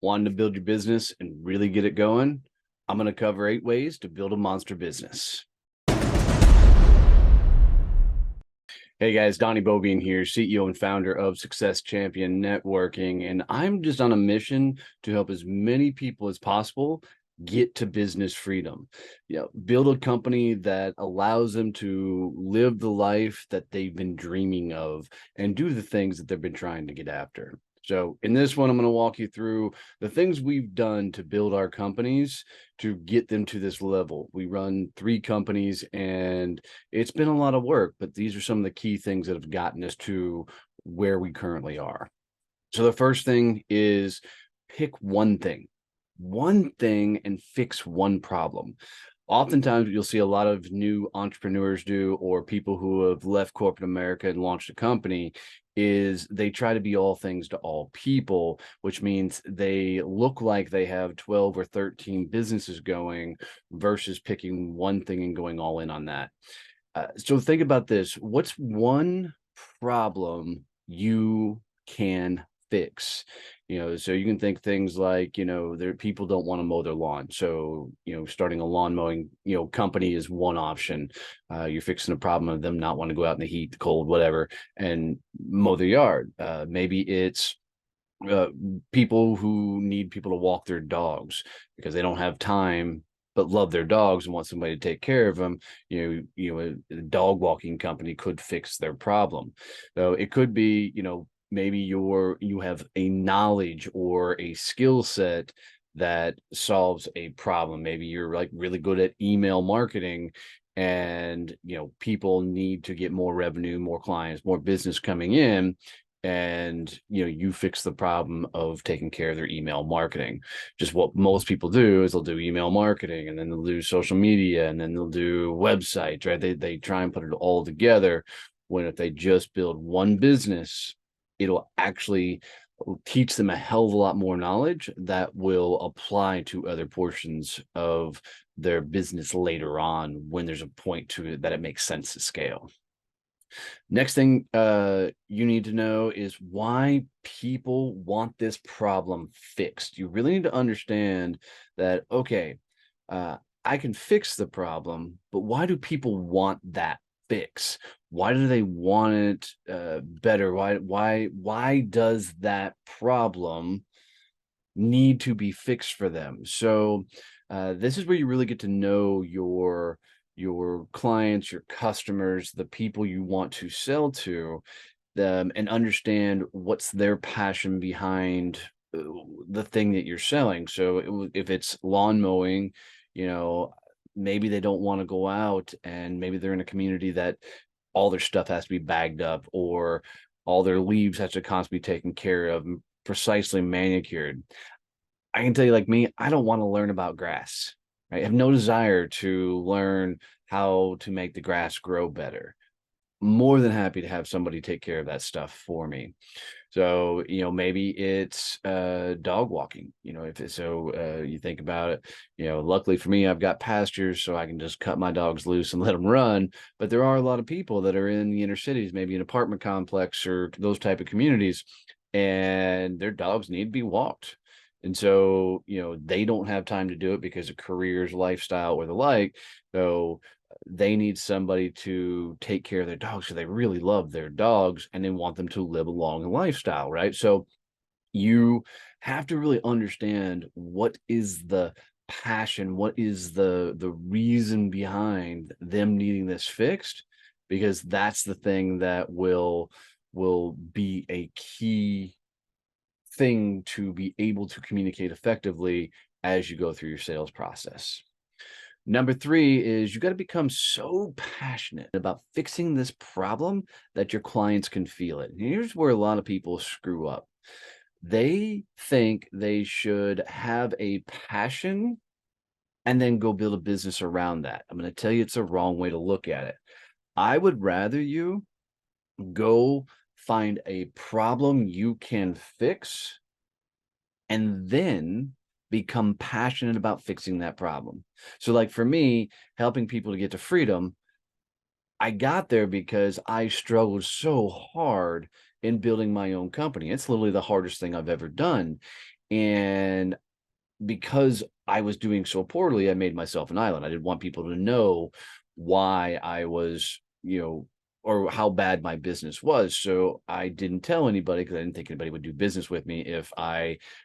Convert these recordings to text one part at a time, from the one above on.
Wanting to build your business and really get it going? I'm going to cover 8 ways to build a monster business. Hey guys, Donnie Boivin here, CEO and founder of Success Champion Networking, and I'm just on a mission to help as many people as possible get to business freedom. Build a company that allows them to live the life that they've been dreaming of and do the things that they've been trying to get after. So in this one, I'm going to walk you through the things we've done to build our companies to get them to this level. We run 3 companies and it's been a lot of work, but these are some of the key things that have gotten us to where we currently are. So the first thing is pick one thing and fix one problem. Oftentimes you'll see a lot of new entrepreneurs do, or people who have left corporate America and launched a company, is they try to be all things to all people, which means they look like they have 12 or 13 businesses going versus picking one thing and going all in on that. So think about this. What's one problem you can fix? So you can think things like, people don't want to mow their lawn. So, starting a lawn mowing, company is one option. You're fixing a problem of them not wanting to go out in the heat, the cold, whatever, and mow their yard. Maybe it's people who need people to walk their dogs because they don't have time but love their dogs and want somebody to take care of them. A dog walking company could fix their problem. So it could be, maybe you have a knowledge or a skill set that solves a problem. Maybe you're like really good at email marketing and people need to get more revenue, more clients, more business coming in, and you fix the problem of taking care of their email marketing. Just what most people do is they'll do email marketing, and then they'll do social media, and then they'll do websites, right? They try and put it all together, when if they just build one business, it'll actually teach them a hell of a lot more knowledge that will apply to other portions of their business later on, when there's a point to it that it makes sense to scale. Next thing you need to know is why people want this problem fixed. You really need to understand that, okay, I can fix the problem, but why do people want that fix? Why do they want it better? Why does that problem need to be fixed for them? So this is where you really get to know your clients, your customers, the people you want to sell to them, and understand what's their passion behind the thing that you're selling. So if it's lawn mowing, maybe they don't want to go out, and maybe they're in a community that all their stuff has to be bagged up, or all their leaves have to constantly be taken care of, precisely manicured. I can tell you, like me, I don't want to learn about grass. Right? I have no desire to learn how to make the grass grow better. More than happy to have somebody take care of that stuff for me. So, maybe it's dog walking, if it's so you think about it, luckily for me, I've got pastures, so I can just cut my dogs loose and let them run. But there are a lot of people that are in the inner cities, maybe an apartment complex or those type of communities, and their dogs need to be walked. And so, they don't have time to do it because of careers, lifestyle, or the like. So they need somebody to take care of their dogs, so they really love their dogs and they want them to live a long lifestyle, right? So you have to really understand what is the passion, what is the reason behind them needing this fixed, because that's the thing that will be a key thing to be able to communicate effectively as you go through your sales process. Number 3 is you got to become so passionate about fixing this problem that your clients can feel it. And here's where a lot of people screw up. They think they should have a passion and then go build a business around that. I'm going to tell you it's a wrong way to look at it. I would rather you go find a problem you can fix and then become passionate about fixing that problem. So like for me, helping people to get to freedom, I got there because I struggled so hard in building my own company. It's literally the hardest thing I've ever done. And because I was doing so poorly, I made myself an island. I didn't want people to know why I was, or how bad my business was. So I didn't tell anybody because I didn't think anybody would do business with me if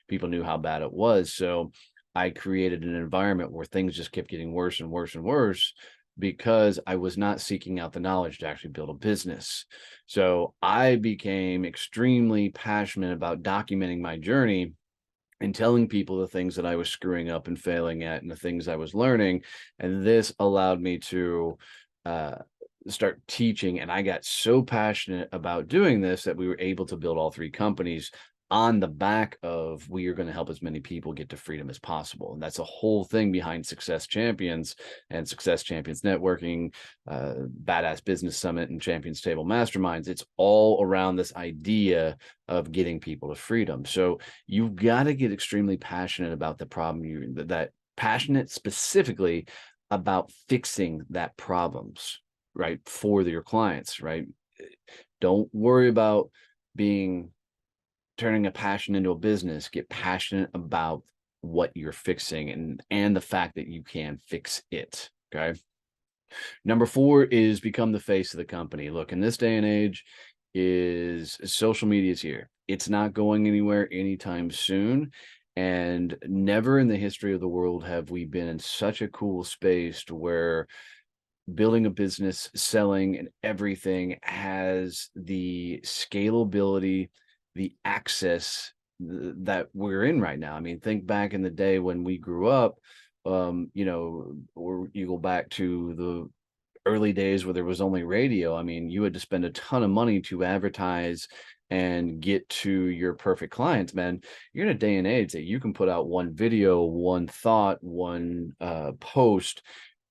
people knew how bad it was. So I created an environment where things just kept getting worse and worse and worse because I was not seeking out the knowledge to actually build a business. So I became extremely passionate about documenting my journey and telling people the things that I was screwing up and failing at and the things I was learning. And this allowed me to uh, start teaching. And I got so passionate about doing this that we were able to build all three companies on the back of we are going to help as many people get to freedom as possible. And that's a whole thing behind Success Champions and Success Champions Networking, Badass Business Summit, and Champions Table Masterminds. It's all around this idea of getting people to freedom. So you've got to get extremely passionate about the problem that passionate specifically about fixing that problems, right, for your clients, right? Don't worry about turning a passion into a business. Get passionate about what you're fixing and the fact that you can fix it. Okay. Number 4 is become the face of the company. Look, in this day and age, is social media is here. It's not going anywhere anytime soon. And never in the history of the world have we been in such a cool space to where building a business, selling, and everything has the scalability, the access that we're in right now. I mean, think back in the day when we grew up, or you go back to the early days where there was only radio. I mean, you had to spend a ton of money to advertise and get to your perfect clients, man. You're in a day and age that you can put out one video, one thought, one post,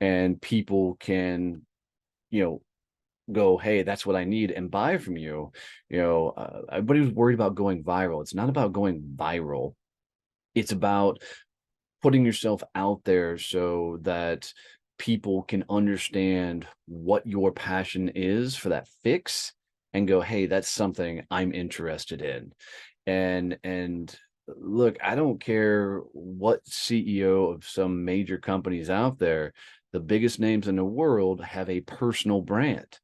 and people can, go, hey, that's what I need, and buy from you. Everybody was worried about going viral. It's not about going viral. It's about putting yourself out there so that people can understand what your passion is for that fix and go, hey, that's something I'm interested in. And look, I don't care what CEO of some major companies out there, the biggest names in the world have a personal brand.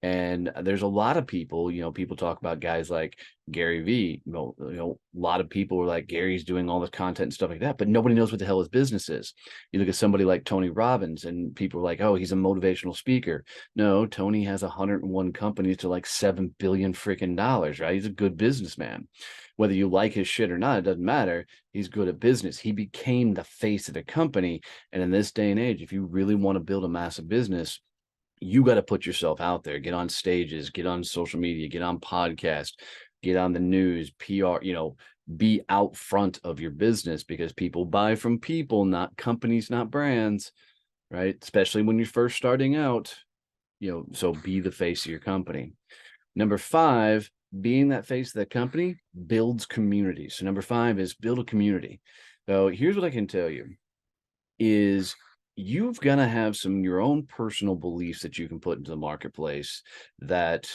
And there's a lot of people, people talk about guys like Gary V. A lot of people are like, Gary's doing all this content and stuff like that, but nobody knows what the hell his business is. You look at somebody like Tony Robbins, and people are like, oh, he's a motivational speaker. No, Tony has 101 companies to like $7 billion freaking dollars, right? He's a good businessman. Whether you like his shit or not, it doesn't matter. He's good at business. He became the face of the company. And in this day and age, if you really want to build a massive business, you got to put yourself out there, get on stages, get on social media, get on podcasts, get on the news, PR, be out front of your business, because people buy from people, not companies, not brands, right? Especially when you're first starting out, so be the face of your company. Number 5, being that face of that company builds community. So number 5 is build a community. So here's what I can tell you is you've got to have some your own personal beliefs that you can put into the marketplace that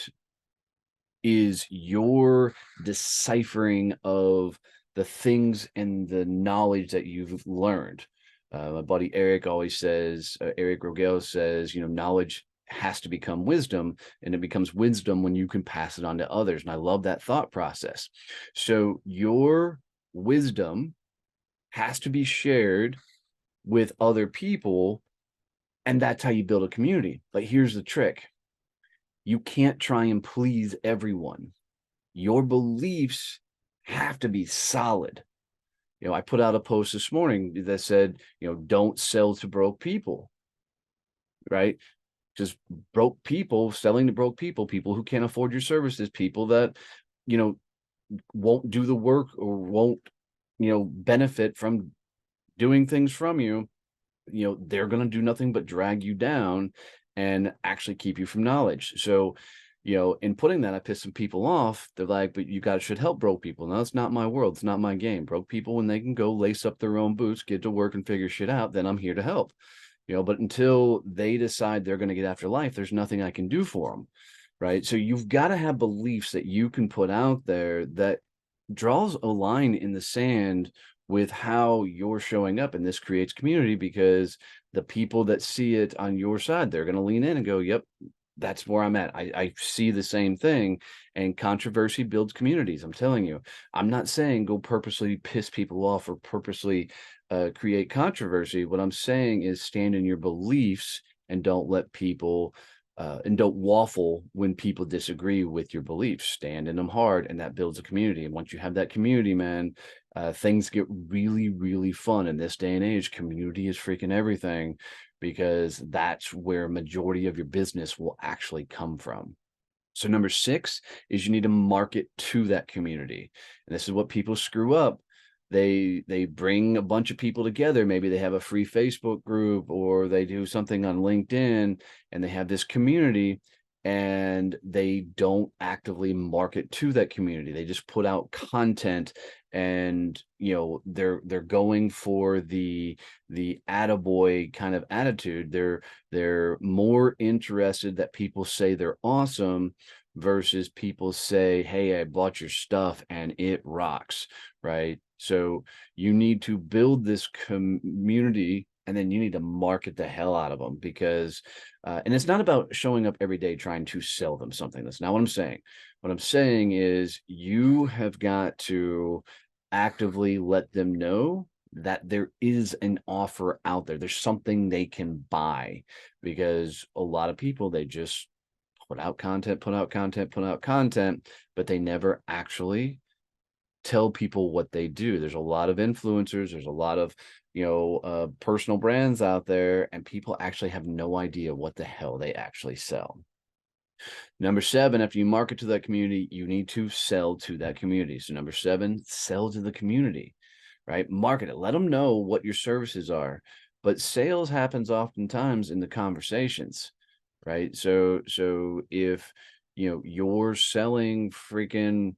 is your deciphering of the things and the knowledge that you've learned. My buddy Eric always says, Eric Rogel says, knowledge has to become wisdom, and it becomes wisdom when you can pass it on to others. And I love that thought process. So your wisdom has to be shared with other people, and that's how you build a community. But here's the trick: you can't try and please everyone. Your beliefs have to be solid. I put out a post this morning that said, don't sell to broke people, right? Just broke people, selling to broke people who can't afford your services, people that, won't do the work or won't, benefit from doing things from you. They're going to do nothing but drag you down and actually keep you from knowledge. So, in putting that, I pissed some people off. They're like, but you guys should help broke people. No, it's not my world. It's not my game. Broke people, when they can go lace up their own boots, get to work and figure shit out, then I'm here to help. But until they decide they're going to get after life, there's nothing I can do for them. Right. So you've got to have beliefs that you can put out there that draws a line in the sand with how you're showing up. And this creates community because the people that see it on your side, they're going to lean in and go, yep, that's where I'm at. I see the same thing. And controversy builds communities. I'm telling you, I'm not saying go purposely piss people off or purposely create controversy. What I'm saying is stand in your beliefs and don't let people and don't waffle when people disagree with your beliefs. Stand in them hard, and that builds a community. And once you have that community, man, things get really, really fun. In this day and age, community is freaking everything because that's where majority of your business will actually come from. So number 6 is you need to market to that community. And this is what people screw up. They bring a bunch of people together. Maybe they have a free Facebook group or they do something on LinkedIn and they have this community and they don't actively market to that community. They just put out content and they're going for the attaboy kind of attitude. They're more interested that people say they're awesome versus people say, hey, I bought your stuff and it rocks, right? So you need to build this community and then you need to market the hell out of them because, and it's not about showing up every day trying to sell them something. That's not what I'm saying. What I'm saying is you have got to actively let them know that there is an offer out there. There's something they can buy because a lot of people, they just put out content, put out content, put out content, but they never actually tell people what they do. There's a lot of influencers, there's a lot of personal brands out there, and people actually have no idea what the hell they actually sell. Number 7, after you market to that community, you need to sell to that community. So number 7, sell to the community, right? Market it. Let them know what your services are. But sales happens oftentimes in the conversations, right? So if you're selling freaking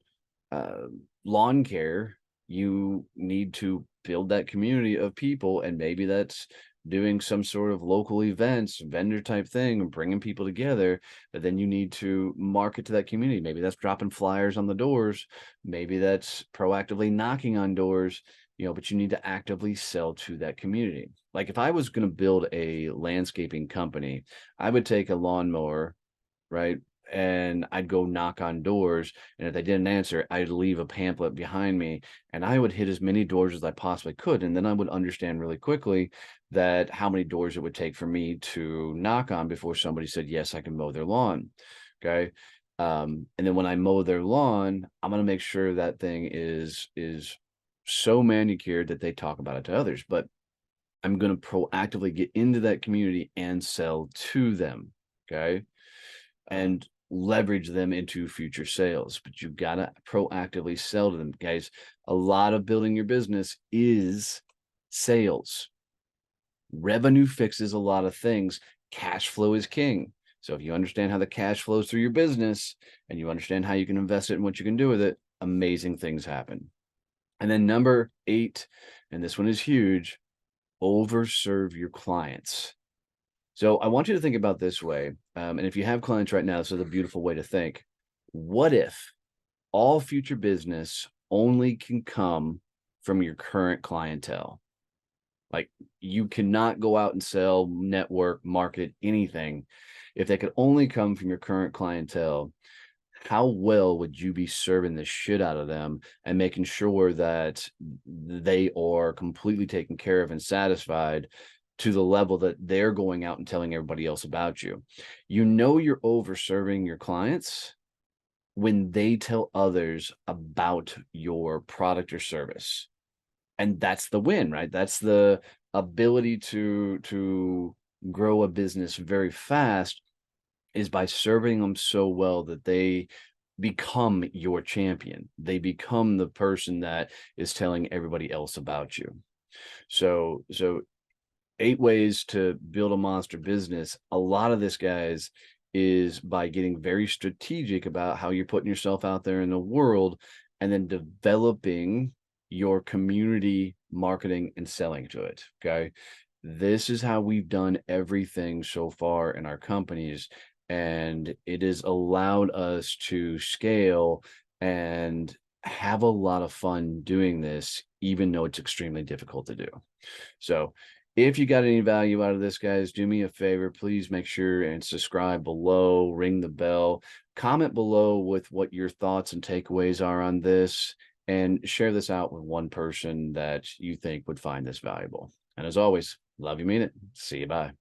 uh, lawn care, you need to build that community of people, and maybe that's doing some sort of local events, vendor type thing, and bringing people together. But then you need to market to that community. Maybe that's dropping flyers on the doors. Maybe that's proactively knocking on doors. But you need to actively sell to that community. Like if I was going to build a landscaping company, I would take a lawnmower, right? And I'd go knock on doors. And if they didn't answer, I'd leave a pamphlet behind me and I would hit as many doors as I possibly could. And then I would understand really quickly that how many doors it would take for me to knock on before somebody said, yes, I can mow their lawn. Okay. And then when I mow their lawn, I'm going to make sure that thing is so manicured that they talk about it to others. But I'm going to proactively get into that community and sell to them. Okay. And leverage them into future sales. But you've got to proactively sell to them, guys. A lot of building your business is sales. Revenue fixes a lot of things. Cash flow is king. So if you understand how the cash flows through your business and you understand how you can invest it and what you can do with it, amazing things happen. And then number 8, and this one is huge, overserve your clients. So I want you to think about this way. And if you have clients right now, this is a beautiful way to think. What if all future business only can come from your current clientele? Like you cannot go out and sell, network, market, anything. If they could only come from your current clientele, how well would you be serving the shit out of them and making sure that they are completely taken care of and satisfied to the level that they're going out and telling everybody else about you? You're over serving your clients when they tell others about your product or service. And that's the win, right? That's the ability to grow a business very fast, is by serving them so well that they become your champion. They become the person that is telling everybody else about you. So 8 ways to build a monster business. A lot of this, guys, is by getting very strategic about how you're putting yourself out there in the world and then developing your community marketing and selling to it. Okay. This is how we've done everything so far in our companies, and it has allowed us to scale and have a lot of fun doing this, even though it's extremely difficult to do. So if you got any value out of this, guys, do me a favor. Please make sure and subscribe below, ring the bell, comment below with what your thoughts and takeaways are on this, and share this out with one person that you think would find this valuable. And as always, love you, mean it. See you. Bye.